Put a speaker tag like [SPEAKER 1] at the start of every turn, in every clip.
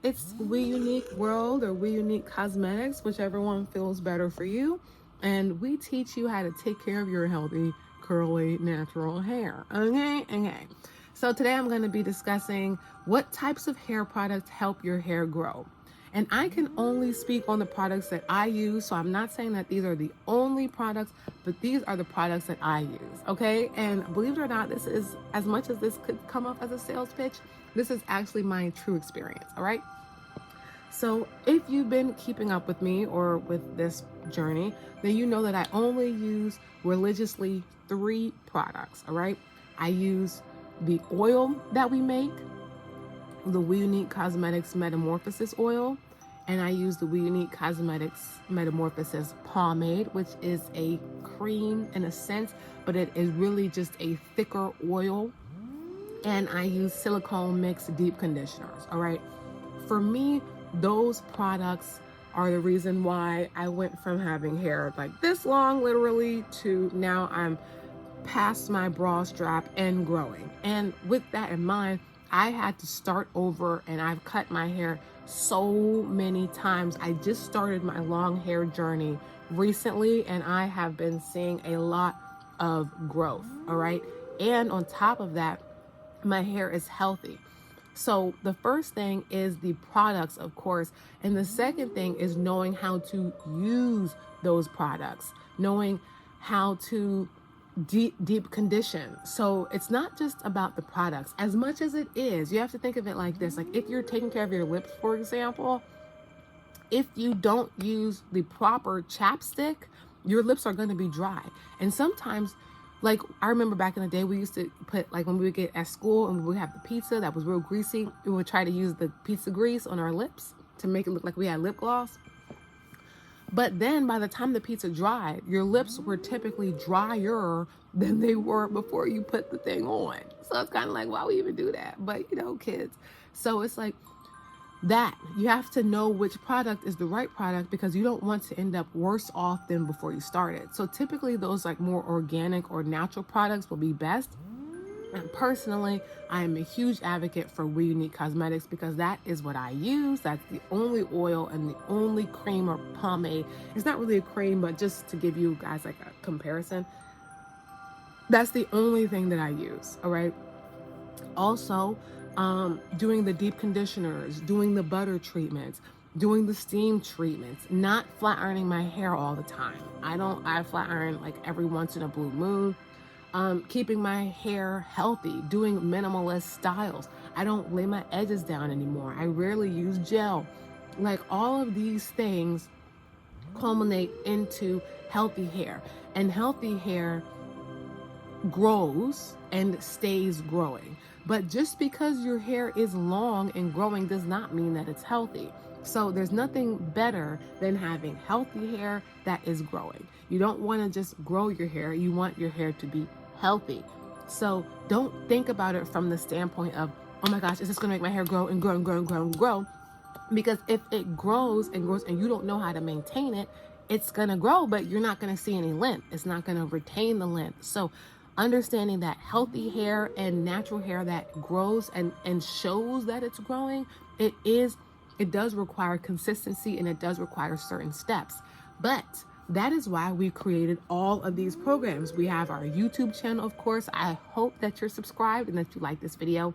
[SPEAKER 1] it's WeUNIK World or WeUNIK Cosmetics, whichever one feels better for you. And we teach you how to take care of your healthy, curly, natural hair. Okay. So today I'm going to be discussing what types of hair products help your hair grow. And I can only speak on the products that I use. So I'm not saying that these are the only products, but these are the products that I use. Okay. And believe it or not, this is, as much as this could come off as a sales pitch, this is actually my true experience. All right. So if you've been keeping up with me or with this journey, then you know that I only use religiously 3 products. All right. I use the oil that we make, the WeUNIK Cosmetics Metamorphosis Oil, and I use the WeUNIK Cosmetics Metamorphosis Pomade, which is a cream in a sense, but it is really just a thicker oil. And I use silicone mixed deep conditioners. All right. For me, those products are the reason why I went from having hair like this long, literally, to now I'm past my bra strap and growing. And with that in mind, I had to start over, and I've cut my hair so many times. I just started my long hair journey recently, and I have been seeing a lot of growth. All right. And on top of that, my hair is healthy. So the first thing is the products, of course. And the second thing is knowing how to use those products, knowing how to deep condition. So it's not just about the products as much as it is. You have to think of it like this. Like if you're taking care of your lips, for example, if you don't use the proper chapstick, your lips are going to be dry. And sometimes, like I remember back in the day, we used to put, like when we would get at school and we would have the pizza that was real greasy, we would try to use the pizza grease on our lips to make it look like we had lip gloss. But then by the time the pizza dried, your lips were typically drier than they were before you put the thing on. So it's kind of like, why would we even do that? But you know, kids. So it's like that. You have to know which product is the right product because you don't want to end up worse off than before you started. So typically those like more organic or natural products will be best. And personally, I am a huge advocate for WeUNIK Cosmetics because that is what I use. That's the only oil and the only cream or pomade. It's not really a cream, but just to give you guys like a comparison, that's the only thing that I use. All right. Also, doing the deep conditioners, doing the butter treatments, doing the steam treatments, not flat ironing my hair all the time. I flat iron like every once in a blue moon. Keeping my hair healthy, doing minimalist styles. I don't lay my edges down anymore. I rarely use gel. Like all of these things culminate into healthy hair, and healthy hair grows and stays growing. But just because your hair is long and growing does not mean that it's healthy. So there's nothing better than having healthy hair that is growing. You don't want to just grow your hair. You want your hair to be healthy. So don't think about it from the standpoint of, oh my gosh, is this going to make my hair grow and grow and grow and grow and grow? Because if it grows and grows and you don't know how to maintain it, it's going to grow, but you're not going to see any length. It's not going to retain the length. So understanding that healthy hair and natural hair that grows and shows that it's growing, it does require consistency and it does require certain steps. But that is why we created all of these programs. We have our YouTube channel, of course. I hope that you're subscribed and that you like this video.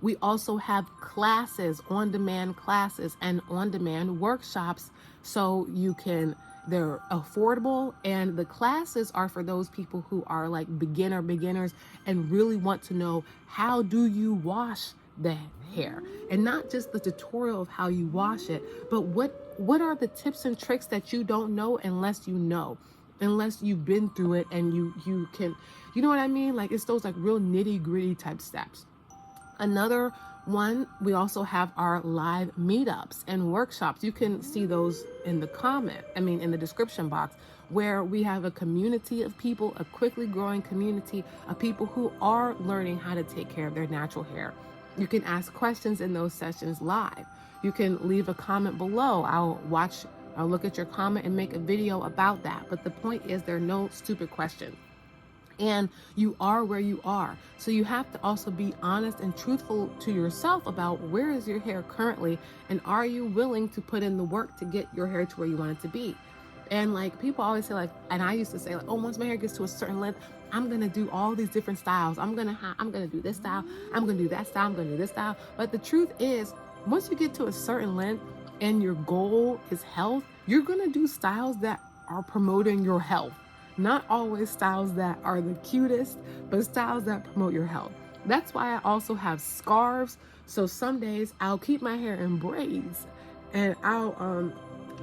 [SPEAKER 1] We also have classes, on-demand classes and on-demand workshops. So they're affordable, and the classes are for those people who are like beginners and really want to know, how do you wash the hair? And not just the tutorial of how you wash it, but what are the tips and tricks that you don't know unless you've been through it and you can, you know what I mean? Like it's those like real nitty-gritty type steps. Another one, we also have our live meetups and workshops. You can see those in the description box, where we have a community of people, a quickly growing community of people who are learning how to take care of their natural hair. You can ask questions in those sessions live. You can leave a comment below. I'll look at your comment and make a video about that. But the point is, there are no stupid questions. And you are where you are. So you have to also be honest and truthful to yourself about where is your hair currently, and are you willing to put in the work to get your hair to where you want it to be. And like people always say, like, and I used to say, like, oh, once my hair gets to a certain length, I'm gonna do all these different styles. I'm gonna do this style, I'm gonna do that style, I'm gonna do this style. But the truth is, once you get to a certain length and your goal is health, you're gonna do styles that are promoting your health. Not always styles that are the cutest, but styles that promote your health. That's why I also have scarves. So some days I'll keep my hair in braids and I'll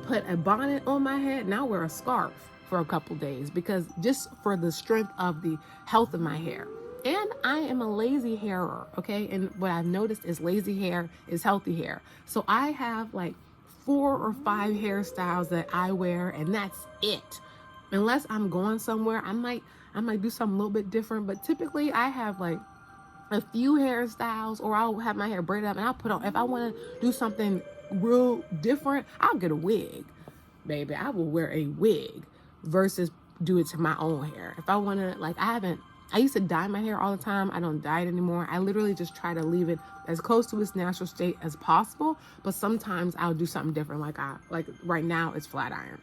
[SPEAKER 1] put a bonnet on my head and I'll wear a scarf for a couple days, because just for the strength of the health of my hair. And I am a lazy hairer, okay? And what I've noticed is lazy hair is healthy hair. So I have like 4 or 5 hairstyles that I wear, and that's it. Unless I'm going somewhere, I might do something a little bit different, but typically I have like a few hairstyles, or I'll have my hair braided up and I'll put on, if I want to do something real different, I'll get a wig. Baby, I will wear a wig versus do it to my own hair. If I want to, like, I used to dye my hair all the time. I don't dye it anymore. I literally just try to leave it as close to its natural state as possible, but sometimes I'll do something different. Like right now it's flat iron.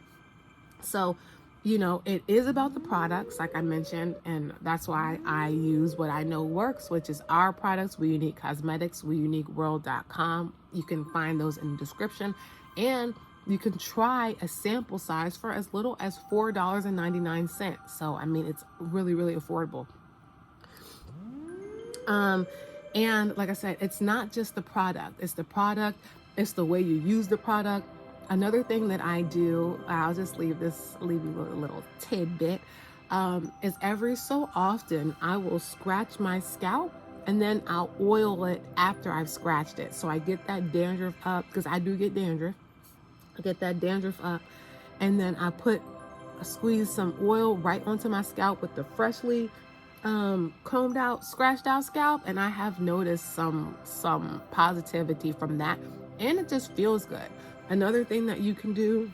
[SPEAKER 1] So, you know, it is about the products, like I mentioned, and that's why I use what I know works, which is our products, WeUNIK Cosmetics, WeUNIKWorld.com. You can find those in the description, and you can try a sample size for as little as $4.99. So, I mean, it's really, really affordable. And like I said, it's not just the product, it's the product, it's the way you use the product. Another thing that I do, I'll just leave you a little tidbit, is every so often I will scratch my scalp and then I'll oil it after I've scratched it. So I get that dandruff up, because I do get dandruff. I get that dandruff up, and then I squeeze some oil right onto my scalp with the freshly combed out, scratched out scalp, and I have noticed some positivity from that, and it just feels good. Another thing that you can do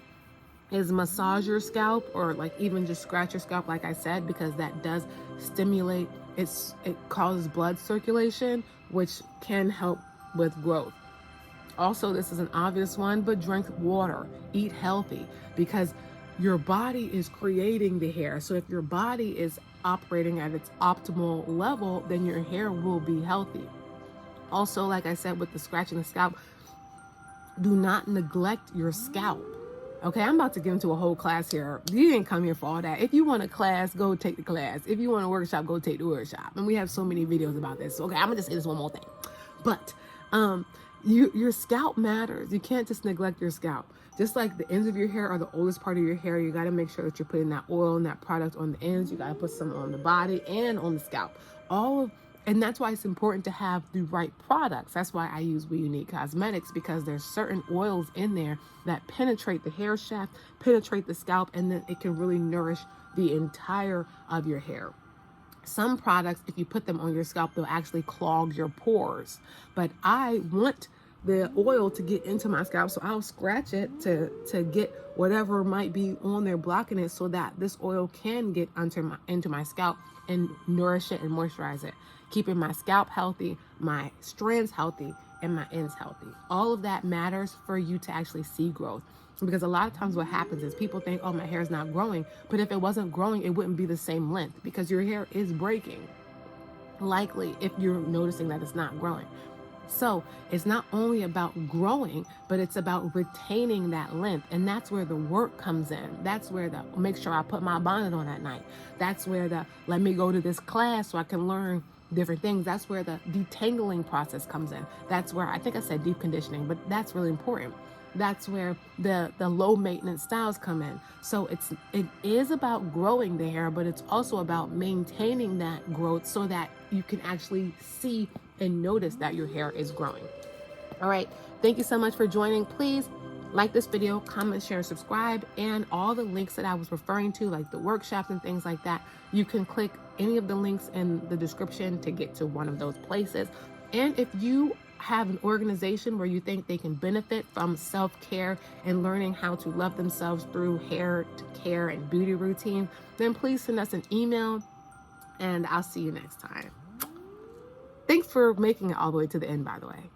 [SPEAKER 1] is massage your scalp, or like even just scratch your scalp, like I said, because that does stimulate, it causes blood circulation, which can help with growth. Also, this is an obvious one, but drink water, eat healthy, because your body is creating the hair. So if your body is operating at its optimal level, then your hair will be healthy. Also, like I said, with the scratching the scalp, do not neglect your scalp. Okay, I'm about to get into a whole class here. You didn't come here for all that. If you want a class, go take the class. If you want a workshop, go take the workshop. And we have so many videos about this. Okay, I'm gonna just say this one more thing. But your scalp matters. You can't just neglect your scalp. Just like the ends of your hair are the oldest part of your hair, you got to make sure that you're putting that oil and that product on the ends. You got to put some on the body and on the scalp. And that's why it's important to have the right products. That's why I use WeUNIK Cosmetics, because there's certain oils in there that penetrate the hair shaft, penetrate the scalp, and then it can really nourish the entire of your hair. Some products, if you put them on your scalp, they'll actually clog your pores. But I want the oil to get into my scalp, so I'll scratch it to get whatever might be on there blocking it, so that this oil can get into my scalp and nourish it and moisturize it, keeping my scalp healthy, my strands healthy, and my ends healthy. All of that matters for you to actually see growth. Because a lot of times what happens is people think, oh, my hair is not growing. But if it wasn't growing, it wouldn't be the same length, because your hair is breaking, likely, if you're noticing that it's not growing. So it's not only about growing, but it's about retaining that length. And that's where the work comes in. That's where the make sure I put my bonnet on at night. That's where the let me go to this class so I can learn different things. That's where the detangling process comes in. That's where, I think I said deep conditioning, but that's really important. That's where the low maintenance styles come in. So it is about growing the hair, but it's also about maintaining that growth so that you can actually see and notice that your hair is growing. All right. Thank you so much for joining. Please like this video, comment, share, and subscribe. And all the links that I was referring to, like the workshops and things like that, you can click any of the links in the description to get to one of those places. And if you have an organization where you think they can benefit from self-care and learning how to love themselves through hair care and beauty routine, then please send us an email And I'll see you next time. Thanks for making it all the way to the end, by the way.